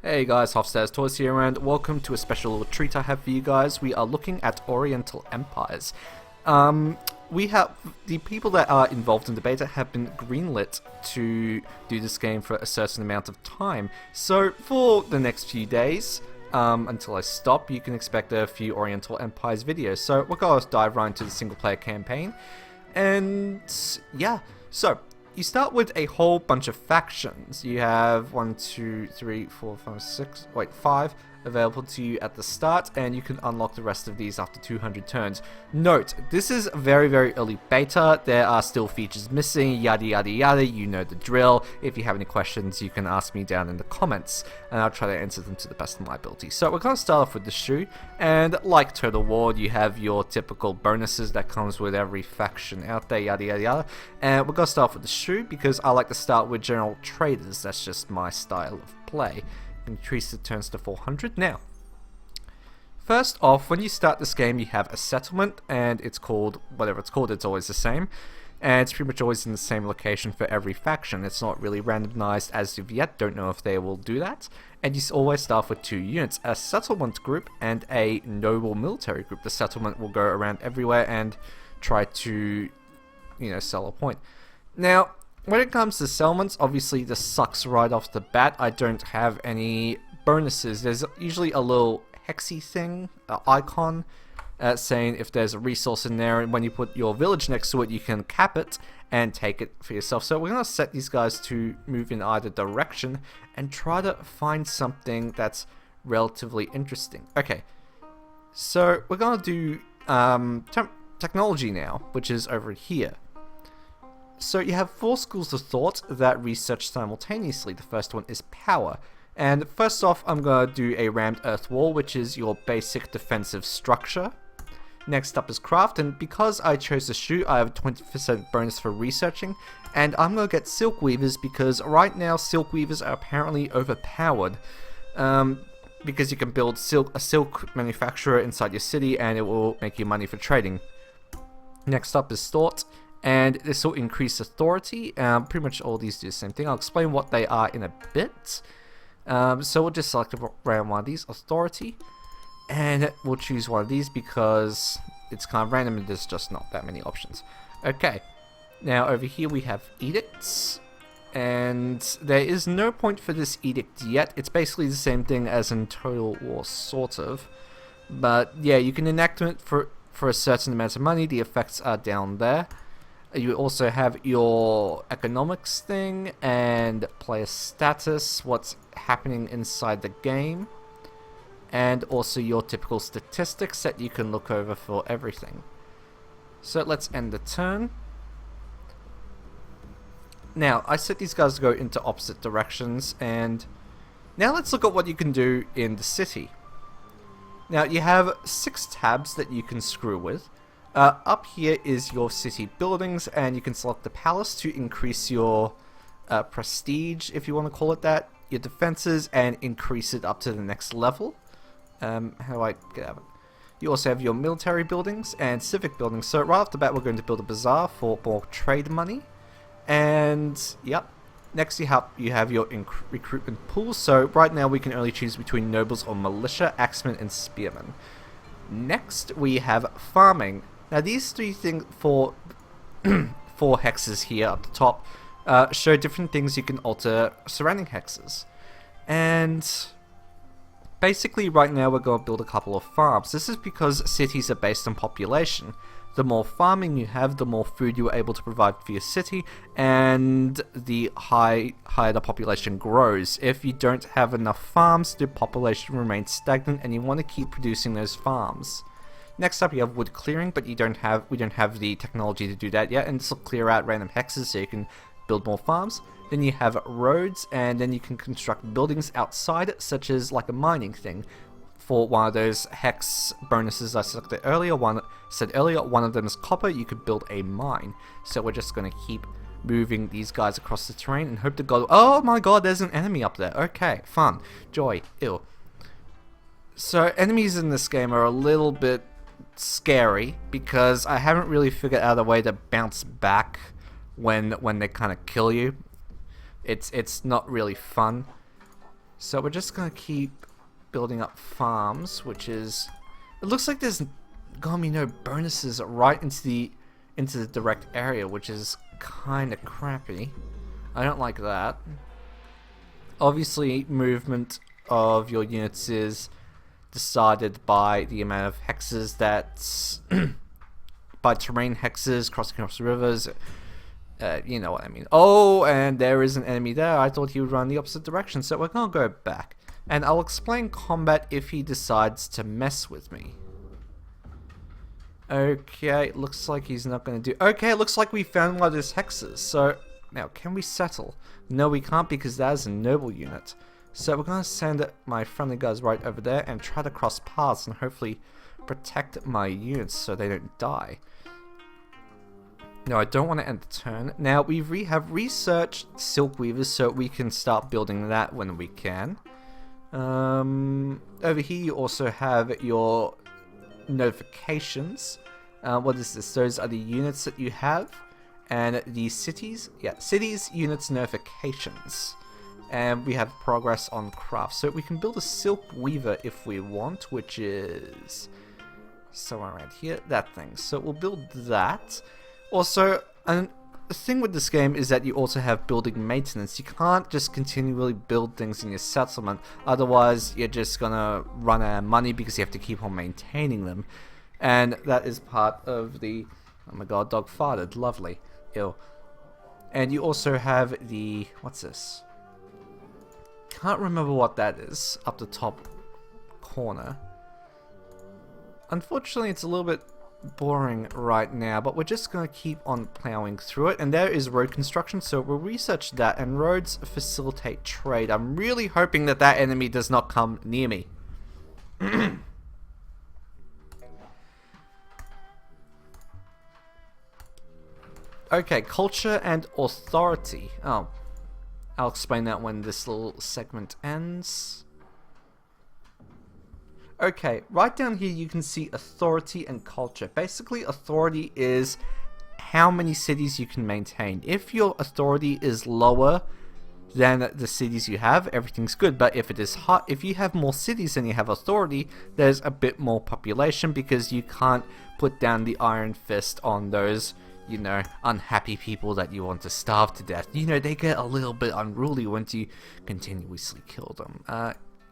Hey guys, Hofstad's Toys here, and welcome to a special little treat I have for you guys. We are looking at Oriental empires. We have the people that are involved in the beta have been greenlit to do this game for a certain amount of time. So for the next few days, until I stop, you can expect a few Oriental empires videos. So we're going to dive right into the single player campaign, and yeah, so you start with a whole bunch of factions. You have 5 available to you at the start, and you can unlock the rest of these after 200 turns. Note, this is very, very early beta. There are still features missing, yada yada yada, you know the drill. If you have any questions, you can ask me down in the comments, and I'll try to answer them to the best of my ability. So we're going to start off with the shoe, and like Total War, you have your typical bonuses that comes with every faction out there, yada yada yada. And we're going to start off with the shoe, because I like to start with general traders. That's just my style of play. Increase the turns to 400. Now, first off, when you start this game, you have a settlement, and it's called whatever it's called. It's always the same, and it's pretty much always in the same location for every faction. It's not really randomized as of yet. Don't know if they will do that. And you always start with 2 units: a settlement group and a noble military group. The settlement will go around everywhere and try to, sell a point. Now, when it comes to settlements, obviously this sucks right off the bat. I don't have any bonuses. There's usually a little hexy thing, icon, saying if there's a resource in there, and when you put your village next to it, you can cap it and take it for yourself. So we're going to set these guys to move in either direction and try to find something that's relatively interesting. Okay, so we're going to do technology now, which is over here. So you have 4 schools of thought that research simultaneously. The first one is power. And first off, I'm going to do a rammed earth wall, which is your basic defensive structure. Next up is craft, and because I chose the shoe, I have a 20% bonus for researching. And I'm going to get silk weavers, because right now silk weavers are apparently overpowered. Because you can build a silk manufacturer inside your city, and it will make you money for trading. Next up is thought. And this will increase authority. Pretty much all these do the same thing. I'll explain what they are in a bit. So we'll just select around one of these, authority. And we'll choose one of these because it's kind of random and there's just not that many options. Okay, now over here we have edicts. And there is no point for this edict yet. It's basically the same thing as in Total War, sort of. But yeah, you can enact it for a certain amount of money. The effects are down there. You also have your economics thing and player status, what's happening inside the game, and also your typical statistics that you can look over for everything. So let's end the turn. Now, I set these guys to go into opposite directions, and now let's look at what you can do in the city. Now, you have 6 tabs that you can screw with. Up here is your city buildings, and you can select the palace to increase your prestige, if you want to call it that, your defenses, and increase it up to the next level. How do I get out of it? You also have your military buildings and civic buildings. So right off the bat, we're going to build a bazaar for more trade money. And yep, next you have your recruitment pool. So right now we can only choose between nobles or militia, axemen, and spearmen. Next we have farming. Now these 3 things, 4 hexes here at the top, show different things you can alter surrounding hexes. And basically right now we're going to build a couple of farms. This is because cities are based on population. The more farming you have, the more food you're able to provide for your city, and the higher the population grows. If you don't have enough farms, the population remains stagnant, and you want to keep producing those farms. Next up, you have wood clearing, but we don't have the technology to do that yet, and this will clear out random hexes so you can build more farms. Then you have roads, and then you can construct buildings outside, such as like a mining thing. For one of those hex bonuses I selected earlier, one of them is copper. You could build a mine. So we're just going to keep moving these guys across the terrain and hope to God. Oh my god, there's an enemy up there. Okay, fun, joy, ew. So enemies in this game are a little bit scary because I haven't really figured out a way to bounce back when they kind of kill you. It's not really fun. So we're just gonna keep building up farms, which is... It looks like there's gonna be no bonuses right into the direct area, which is kind of crappy. I don't like that. Obviously, movement of your units is decided by the amount of hexes that's... by terrain hexes, crossing across rivers. You know what I mean. Oh, and there is an enemy there. I thought he would run the opposite direction, so we're gonna go back. And I'll explain combat if he decides to mess with me. Okay, looks like he's not gonna do... Okay, looks like we found one of his hexes. So, now, can we settle? No, we can't because that is a noble unit. So we're gonna send my friendly guys right over there and try to cross paths and hopefully protect my units so they don't die. No, I don't want to end the turn. Now, we have researched Silk Weavers, so we can start building that when we can. Over here, you also have your notifications. What is this? Those are the units that you have. And the cities. Yeah, cities, units, notifications. And we have progress on craft. So we can build a Silk Weaver if we want, which is somewhere around here. That thing. So we'll build that. Also, the thing with this game is that you also have building maintenance. You can't just continually build things in your settlement, otherwise you're just gonna run out of money because you have to keep on maintaining them. And that is part of the... Oh my god, dog farted. Lovely. Ew. And you also have the... What's this? Can't remember what that is up the top corner. Unfortunately, it's a little bit boring right now, but we're just going to keep on plowing through it. And there is road construction, so we'll research that. And roads facilitate trade. I'm really hoping that that enemy does not come near me. Okay, culture and authority. Oh, I'll explain that when this little segment ends. Okay, right down here you can see authority and culture. Basically, authority is how many cities you can maintain. If your authority is lower than the cities you have, everything's good. But if it is hot, if you have more cities than you have authority, there's a bit more population because you can't put down the iron fist on those, you know, unhappy people that you want to starve to death. You know, they get a little bit unruly once you continuously kill them.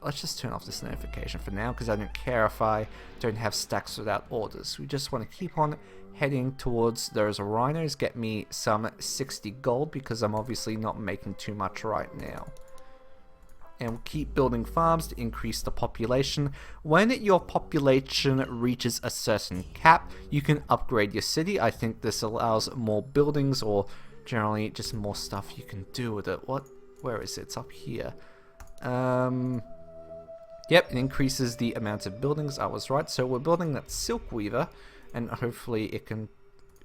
Let's just turn off this notification for now because I don't care if I don't have stacks without orders. We just want to keep on heading towards those rhinos, get me some 60 gold because I'm obviously not making too much right now. And we'll keep building farms to increase the population. When your population reaches a certain cap, you can upgrade your city. I think this allows more buildings or generally just more stuff you can do with it. Where is it? It's up here. Yep, it increases the amount of buildings. I was right. So we're building that Silk Weaver, and hopefully it can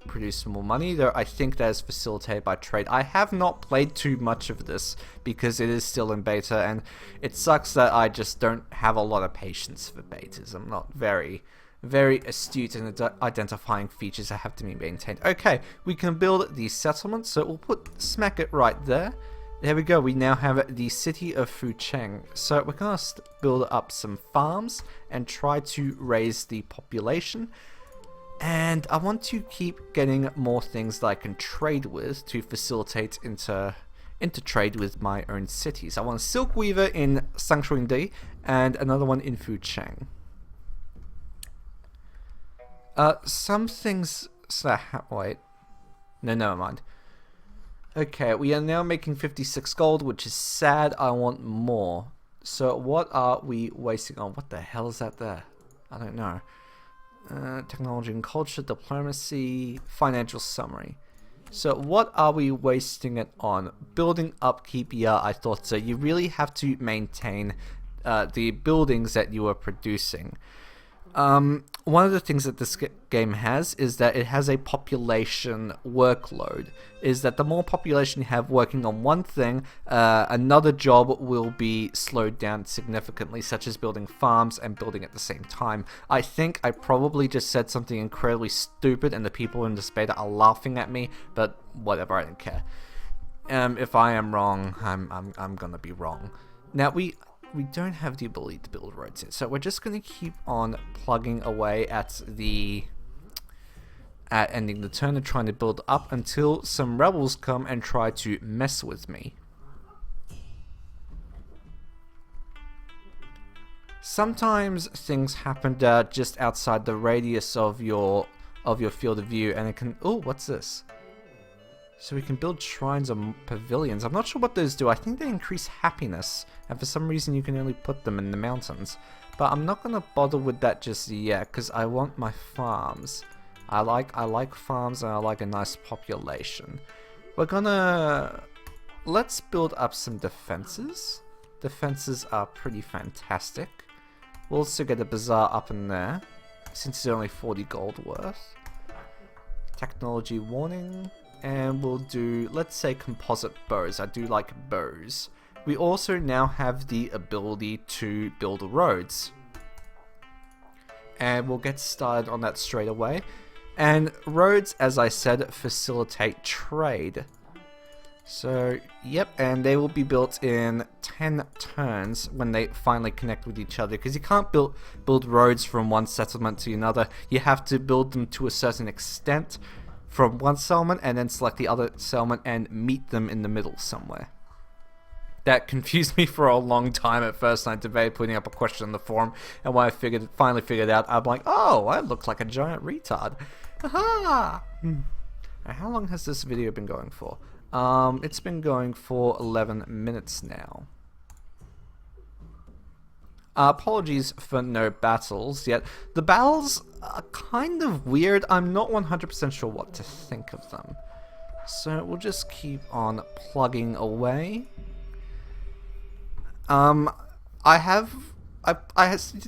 produce more money. Though I think that is facilitated by trade. I have not played too much of this because it is still in beta, and it sucks that I just don't have a lot of patience for betas. I'm not very astute in identifying features that have to be maintained. Okay, we can build the settlement, so we'll smack it right there. There we go, we now have the city of Fucheng. So we're going to build up some farms and try to raise the population. And I want to keep getting more things that I can trade with to facilitate into trade with my own cities. I want a Silk Weaver in Sanctuary and another one in Fucheng. Some things... wait. No, never mind. Okay, we are now making 56 gold, which is sad. I want more. So what are we wasting on? What the hell is that there? I don't know. Technology and culture, diplomacy, financial summary. So what are we wasting it on? Building upkeep, yeah, I thought so. You really have to maintain the buildings that you are producing. One of the things that this game has is that it has a population workload. Is that the more population you have working on one thing, another job will be slowed down significantly, such as building farms and building at the same time. I think I probably just said something incredibly stupid and the people in this beta are laughing at me, but whatever, I don't care. If I am wrong, I'm gonna be wrong. Now we don't have the ability to build roads here, so we're just going to keep on plugging away at ending the turn and trying to build up until some rebels come and try to mess with me. Sometimes things happen just outside the radius of your field of view, and it can... Oh, what's this? So we can build shrines or pavilions. I'm not sure what those do. I think they increase happiness, and for some reason you can only put them in the mountains. But I'm not gonna bother with that just yet, because I want my farms. I like farms, and I like a nice population. Let's build up some defenses. Defenses are pretty fantastic. We'll also get a bazaar up in there, since it's only 40 gold worth. Technology warning. And we'll do, let's say, composite bows. I do like bows. We also now have the ability to build roads. And we'll get started on that straight away. And roads, as I said, facilitate trade. So, yep, and they will be built in 10 turns when they finally connect with each other. Because you can't build roads from one settlement to another. You have to build them to a certain extent from one settlement and then select the other settlement and meet them in the middle somewhere. That confused me for a long time at first. I debated putting up a question on the forum, and when I finally figured out, I'm like, oh, I look like a giant retard. Aha! How long has this video been going for? It's been going for 11 minutes now. Apologies for no battles yet. The battles are kind of weird. I'm not 100% sure what to think of them. So we'll just keep on plugging away. I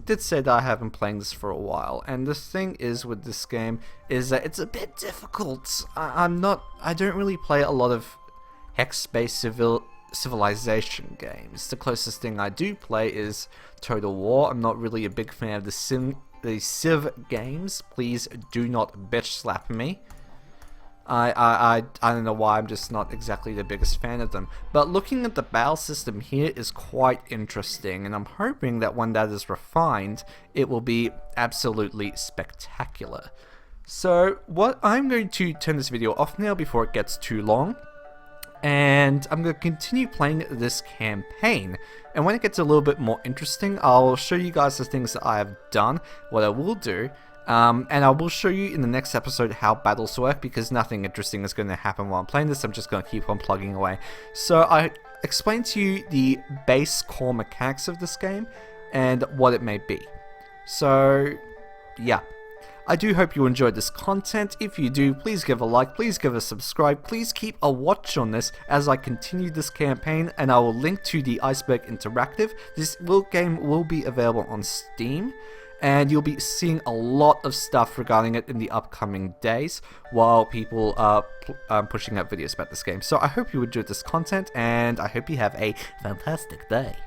did say that I have been playing this for a while, and the thing is with this game is that it's a bit difficult. I don't really play a lot of hex-based civilization games. The closest thing I do play is Total War. I'm not really a big fan of the Civ games. Please do not bitch slap me. I don't know why, I'm just not exactly the biggest fan of them. But looking at the battle system here is quite interesting, and I'm hoping that when that is refined, it will be absolutely spectacular. So I'm going to turn this video off now before it gets too long, and I'm going to continue playing this campaign. And when it gets a little bit more interesting, I'll show you guys the things that I have done, what I will do, and I will show you in the next episode how battles work, because nothing interesting is going to happen while I'm playing this. I'm just going to keep on plugging away. So I explained to you the base core mechanics of this game and what it may be. So yeah, I do hope you enjoyed this content. If you do, please give a like, please give a subscribe, please keep a watch on this as I continue this campaign, and I will link to the Iceberg Interactive. This game will be available on Steam, and you'll be seeing a lot of stuff regarding it in the upcoming days while people are pushing out videos about this game. So I hope you enjoyed this content, and I hope you have a fantastic day.